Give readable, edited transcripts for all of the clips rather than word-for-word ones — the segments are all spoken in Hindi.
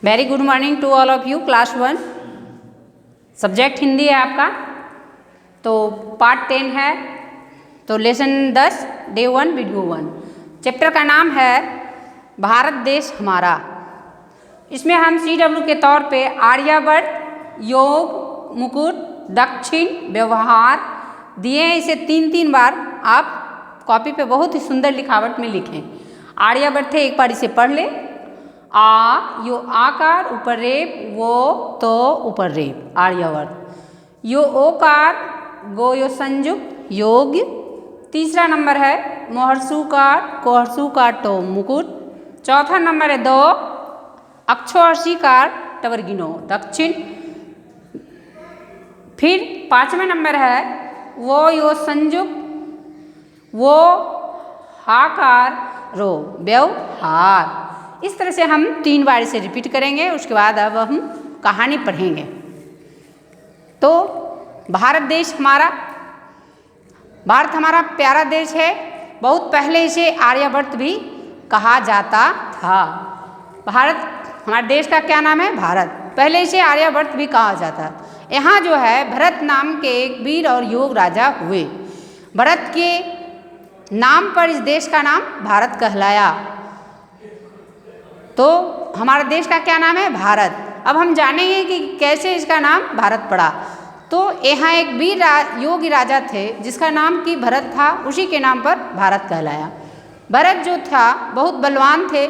Very good morning to all of you. Class 1 subject Hindi है आपका, तो पार्ट 10 है, तो लेसन 10 डे 1 वीडियो 1। चैप्टर का नाम है भारत देश हमारा। इसमें हम CW के तौर पे आर्यभट्ट, योग, मुकुट, दक्षिण, व्यवहार दिए हैं। इसे 3 बार आप कॉपी पे बहुत ही सुंदर लिखावट में लिखें। आर्यभट्ट थे, एक बार इसे पढ़ ले। आ यो आकार ऊपर रेप, वो तो ऊपर रेप आर्यभट्ट। यो ओकार, गो यो संयुक्त योग्य। तीसरा नंबर है मोहर्षुकार, कोहर्षुकार टो मुकुट। चौथा नंबर है दो अक्षोहर्षिकार टवर्गिनो दक्षिण। फिर 5वां नंबर है वो यो संयुक्त, वो हाकार रो व्यवहार। इस तरह से हम 3 बार इसे रिपीट करेंगे। उसके बाद अब हम कहानी पढ़ेंगे। तो भारत देश हमारा, भारत हमारा प्यारा देश है। बहुत पहले इसे आर्यभट्ट भी कहा जाता था। भारत हमारे देश का क्या नाम है? भारत। पहले इसे आर्यभट्ट भी कहा जाता। यहाँ जो है भरत नाम के एक वीर और योग राजा हुए। भरत के नाम पर इस देश का नाम भारत कहलाया। तो हमारे देश का क्या नाम है? भारत। अब हम जानेंगे कि कैसे इसका नाम भारत पड़ा। तो यहाँ एक वीर योगी राजा थे जिसका नाम कि भरत था, उसी के नाम पर भारत कहलाया। भरत जो था बहुत बलवान थे।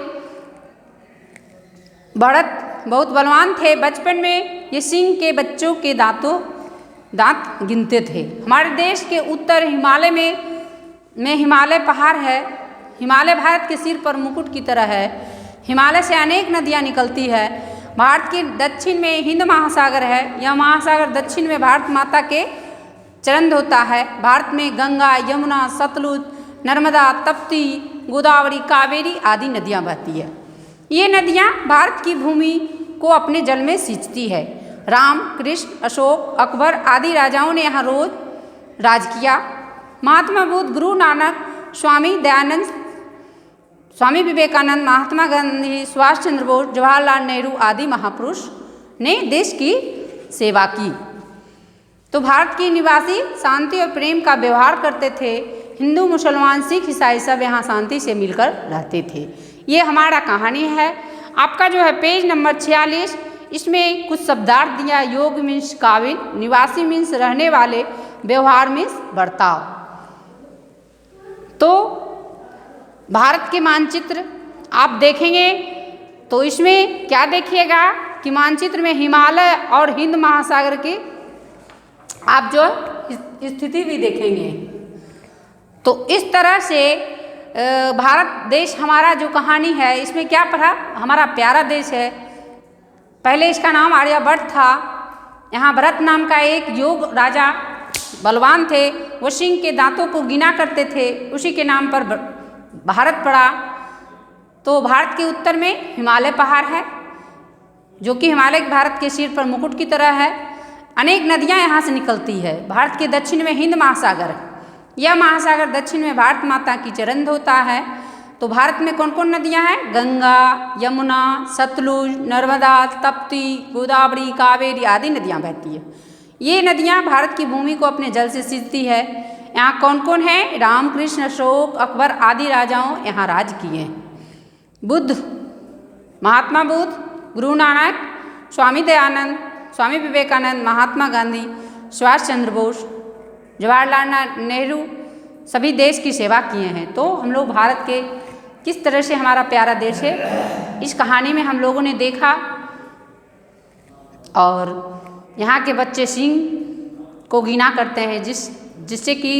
भरत बहुत बलवान थे। बचपन में ये सिंह के बच्चों के दांत गिनते थे। हमारे देश के उत्तर हिमालय में हिमालय पहाड़ है। हिमालय भारत के सिर पर मुकुट की तरह है। हिमालय से अनेक नदियाँ निकलती है। भारत के दक्षिण में हिंद महासागर है। यह महासागर दक्षिण में भारत माता के चरण धोता है। भारत में गंगा, यमुना, सतलुज, नर्मदा, तप्ती, गोदावरी, कावेरी आदि नदियाँ बहती है। ये नदियाँ भारत की भूमि को अपने जल में सींचती है। राम, कृष्ण, अशोक, अकबर आदि राजाओं ने यहाँ रोज राज किया। महात्मा बुद्ध, गुरु नानक, स्वामी दयानंद, स्वामी विवेकानंद, महात्मा गांधी, सुभाष चंद्र बोस, जवाहरलाल नेहरू आदि महापुरुष ने देश की सेवा की। तो भारत के निवासी शांति और प्रेम का व्यवहार करते थे। हिंदू, मुसलमान, सिख, ईसाई सब यहाँ शांति से मिलकर रहते थे। ये हमारा कहानी है। आपका जो है पेज नंबर 46, इसमें कुछ शब्दार्थ दिया। योग मीन्स काबिल, निवासी मीन्स रहने वाले, व्यवहार मीन्स बर्ताव। तो भारत के मानचित्र आप देखेंगे तो इसमें क्या देखिएगा कि मानचित्र में हिमालय और हिंद महासागर की आप जो स्थिति भी देखेंगे। तो इस तरह से भारत देश हमारा जो कहानी है, इसमें क्या पढ़ा? हमारा प्यारा देश है। पहले इसका नाम आर्यभट्ट था। यहाँ भरत नाम का एक योग राजा बलवान थे। वो सिंह के दांतों को गिना करते थे, उसी के नाम पर भारत पड़ा। तो भारत के उत्तर में हिमालय पहाड़ है, जो कि हिमालय भारत के सिर पर मुकुट की तरह है। अनेक नदियाँ यहाँ से निकलती है। भारत के दक्षिण में हिंद महासागर, यह महासागर दक्षिण में भारत माता की चरण धोता है। तो भारत में कौन कौन नदियाँ हैं? गंगा, यमुना, सतलुज, नर्मदा, तप्ती, गोदावरी, कावेरी आदि नदियाँ बहती है। ये नदियाँ भारत की भूमि को अपने जल से सींचती है। यहाँ कौन कौन है? राम, कृष्ण, अशोक, अकबर आदि राजाओं यहाँ राज किए। बुद्ध, महात्मा बुद्ध, गुरु नानक, स्वामी दयानंद, स्वामी विवेकानंद, महात्मा गांधी, सुभाष चंद्र बोस, जवाहरलाल नेहरू सभी देश की सेवा किए हैं। तो हम लोग भारत के किस तरह से हमारा प्यारा देश है, इस कहानी में हम लोगों ने देखा। और यहाँ के बच्चे सिंह को गिना करते हैं, जिससे कि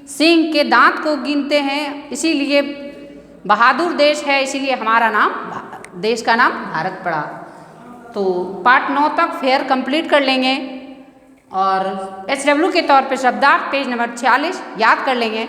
सिंह के दांत को गिनते हैं। इसीलिए बहादुर देश है, इसीलिए हमारा नाम, देश का नाम भारत पड़ा। तो पार्ट 9 तक फेयर कंप्लीट कर लेंगे और SW के तौर पे शब्दार्थ पेज नंबर 46 याद कर लेंगे।